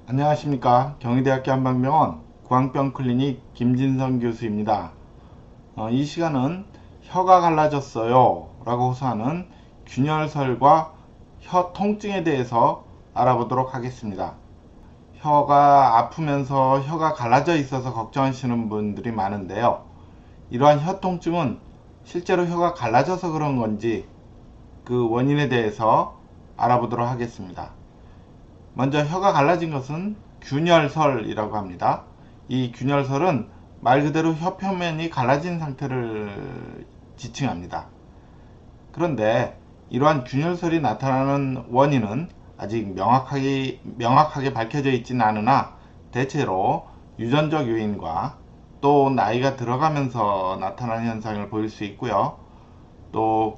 안녕하십니까. 경희대학교 한방병원 구강병 클리닉 김진성 교수입니다. 이 시간은 혀가 갈라졌어요 라고 호소하는 균열설과 혀 통증에 대해서 알아보도록 하겠습니다. 혀가 아프면서 혀가 갈라져 있어서 걱정하시는 분들이 많은데요. 이러한 혀 통증은 실제로 혀가 갈라져서 그런 건지 그 원인에 대해서 알아보도록 하겠습니다. 먼저 혀가 갈라진 것은 균열설이라고 합니다. 이 균열설은 말 그대로 혀 표면이 갈라진 상태를 지칭합니다. 그런데 이러한 균열설이 나타나는 원인은 아직 명확하게 밝혀져 있지는 않으나 대체로 유전적 요인과 또 나이가 들어가면서 나타나는 현상을 보일 수 있고요. 또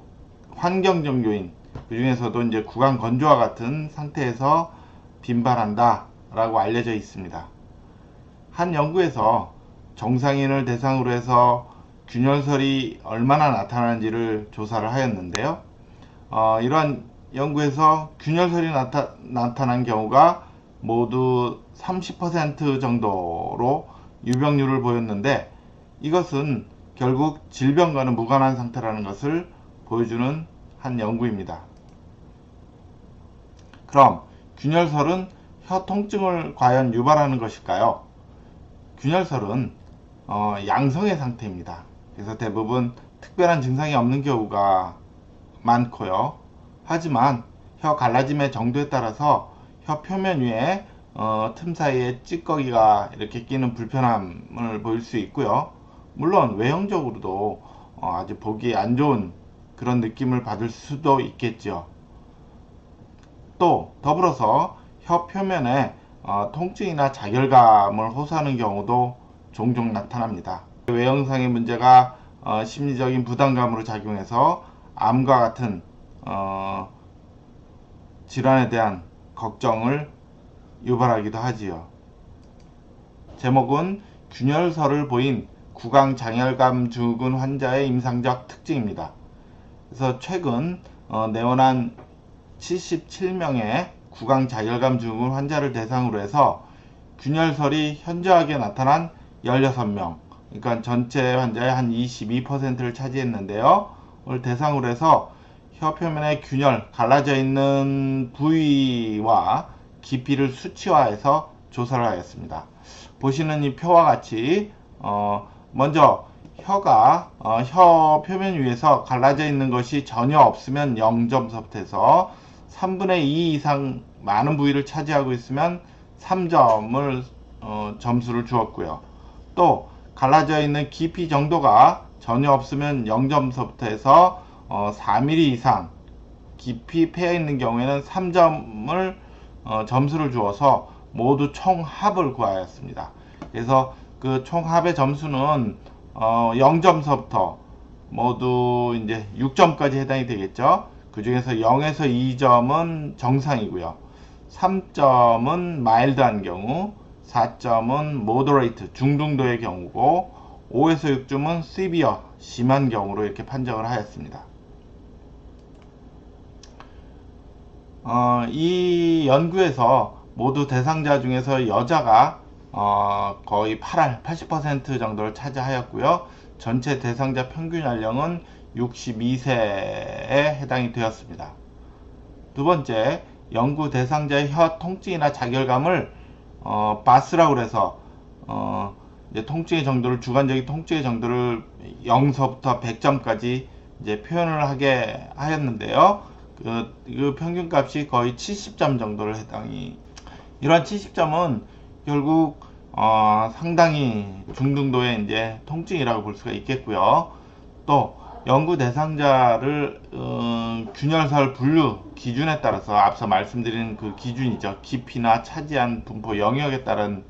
환경적 요인, 그 중에서도 이제 구강 건조와 같은 상태에서 빈발한다 라고 알려져 있습니다. 한 연구에서 정상인을 대상으로 해서 균열설이 얼마나 나타나는지를 조사를 하였는데요. 이러한 연구에서 균열설이 나타난 경우가 모두 30% 정도로 유병률을 보였는데, 이것은 결국 질병과는 무관한 상태라는 것을 보여주는 한 연구입니다. 그럼 균열설은 혀 통증을 과연 유발하는 것일까요? 균열설은 양성의 상태입니다. 그래서 대부분 특별한 증상이 없는 경우가 많고요. 하지만 혀 갈라짐의 정도에 따라서 혀 표면 위에 틈 사이에 찌꺼기가 이렇게 끼는 불편함을 보일 수 있고요. 물론 외형적으로도 아주 보기 안 좋은 그런 느낌을 받을 수도 있겠죠. 또 더불어서 혀 표면에 통증이나 자결감을 호소하는 경우도 종종 나타납니다. 외형상의 문제가 심리적인 부담감으로 작용해서 암과 같은 질환에 대한 걱정을 유발하기도 하지요. 제목은 균열설을 보인 구강장혈감 증후군 환자의 임상적 특징입니다. 그래서 최근 내원한 77명의 구강자결감 증후군 환자를 대상으로 해서 균열설이 현저하게 나타난 16명, 그러니까 전체 환자의 한 22%를 차지했는데요. 을 대상으로 해서 혀 표면에 균열, 갈라져 있는 부위와 깊이를 수치화해서 조사를 하였습니다. 보시는 이 표와 같이 먼저 혀가 혀 표면 위에서 갈라져 있는 것이 전혀 없으면 0점부터 해서 3분의 2 이상 많은 부위를 차지하고 있으면 3점을 점수를 주었고요. 또 갈라져 있는 깊이 정도가 전혀 없으면 0점부터 해서 4mm 이상 깊이 패여 있는 경우에는 3점을 점수를 주어서 모두 총 합을 구하였습니다. 그래서 그 총 합의 점수는 0점서부터 모두 이제 6점까지 해당이 되겠죠. 그 중에서 0에서 2점은 정상이고요. 3점은 마일드한 경우, 4점은 모더레이트, 중등도의 경우고, 5에서 6점은 시비어, 심한 경우로 이렇게 판정을 하였습니다. 이 연구에서 모두 대상자 중에서 여자가 거의 80% 정도를 차지하였고요. 전체 대상자 평균 연령은 62세에 해당이 되었습니다. 두 번째, 연구 대상자의 혀 통증이나 자결감을 바스라고 해서 이제 통증의 정도를, 주관적인 통증의 정도를 0서부터 100점까지 이제 표현을 하게 하였는데요. 그 평균값이 거의 70점 정도를 해당이, 이러한 70점은 결국 상당히 중등도의 이제 통증이라고 볼 수가 있겠고요. 또 연구 대상자를 균열설 분류 기준에 따라서 앞서 말씀드린 그 기준이죠. 깊이나 차지한 분포 영역에 따른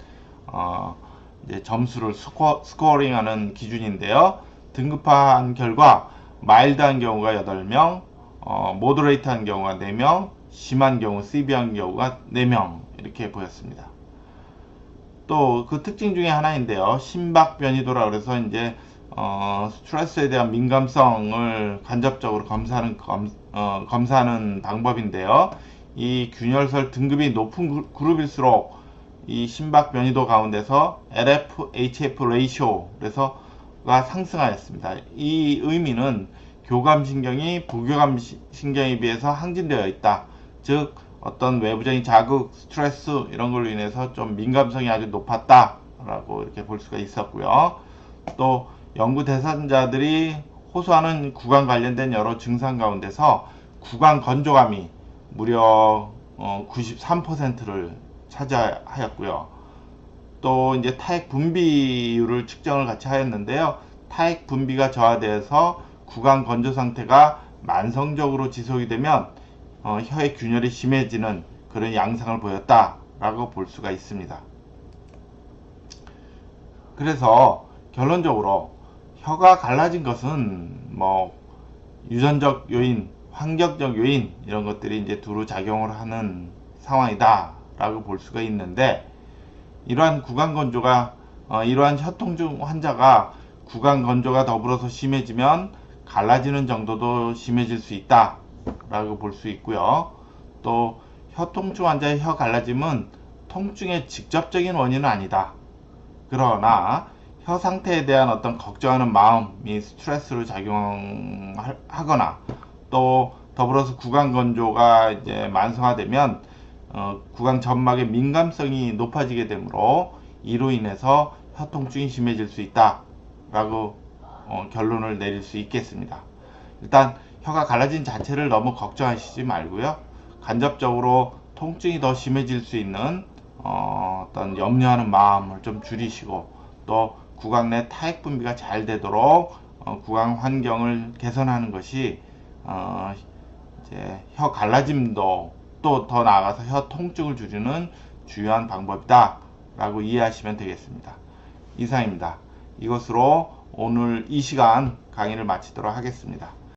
이제 점수를 스코어링하는 기준인데요. 등급화한 결과 마일드한 경우가 8명, 모더레이트한 경우가 4명, 심한 경우, 시비한 경우가 4명 이렇게 보였습니다. 또 그 특징 중에 하나인데요. 심박 변이도라 그래서 이제 스트레스에 대한 민감성을 간접적으로 검사하는 방법인데요. 이 균열설 등급이 높은 그룹일수록 이 심박 변이도 가운데서 LF-HF 레이쇼 그래서가 상승하였습니다. 이 의미는 교감신경이 부교감신경에 비해서 항진되어 있다. 즉 어떤 외부적인 자극, 스트레스 이런 걸로 인해서 좀 민감성이 아주 높았다 라고 이렇게 볼 수가 있었고요. 또 연구 대상자들이 호소하는 구강 관련된 여러 증상 가운데서 구강 건조감이 무려 93%를 차지하였고요. 또 이제 타액 분비율을 측정을 같이 하였는데요. 타액 분비가 저하되어서 구강 건조 상태가 만성적으로 지속이 되면 혀의 균열이 심해지는 그런 양상을 보였다라고 볼 수가 있습니다. 그래서 결론적으로 혀가 갈라진 것은 뭐 유전적 요인, 환경적 요인 이런 것들이 이제 두루 작용을 하는 상황이다 라고 볼 수가 있는데, 이러한 구강 건조가 이러한 혀통증 환자가 구강 건조가 더불어서 심해지면 갈라지는 정도도 심해질 수 있다 라고 볼 수 있고요. 또 혀통증 환자의 혀 갈라짐은 통증의 직접적인 원인은 아니다. 그러나 혀 상태에 대한 어떤 걱정하는 마음이 스트레스로 작용하거나 또 더불어서 구강 건조가 이제 만성화되면 구강 점막의 민감성이 높아지게 되므로 이로 인해서 혀통증이 심해질 수 있다 라고 결론을 내릴 수 있겠습니다. 일단 혀가 갈라진 자체를 너무 걱정하시지 말고요. 간접적으로 통증이 더 심해질 수 있는 어떤 염려하는 마음을 좀 줄이시고, 또 구강 내 타액 분비가 잘 되도록 구강 환경을 개선하는 것이 이제 혀 갈라짐도 또 더 나아가서 혀 통증을 줄이는 주요한 방법이다 라고 이해하시면 되겠습니다. 이상입니다. 이것으로 오늘 이 시간 강의를 마치도록 하겠습니다.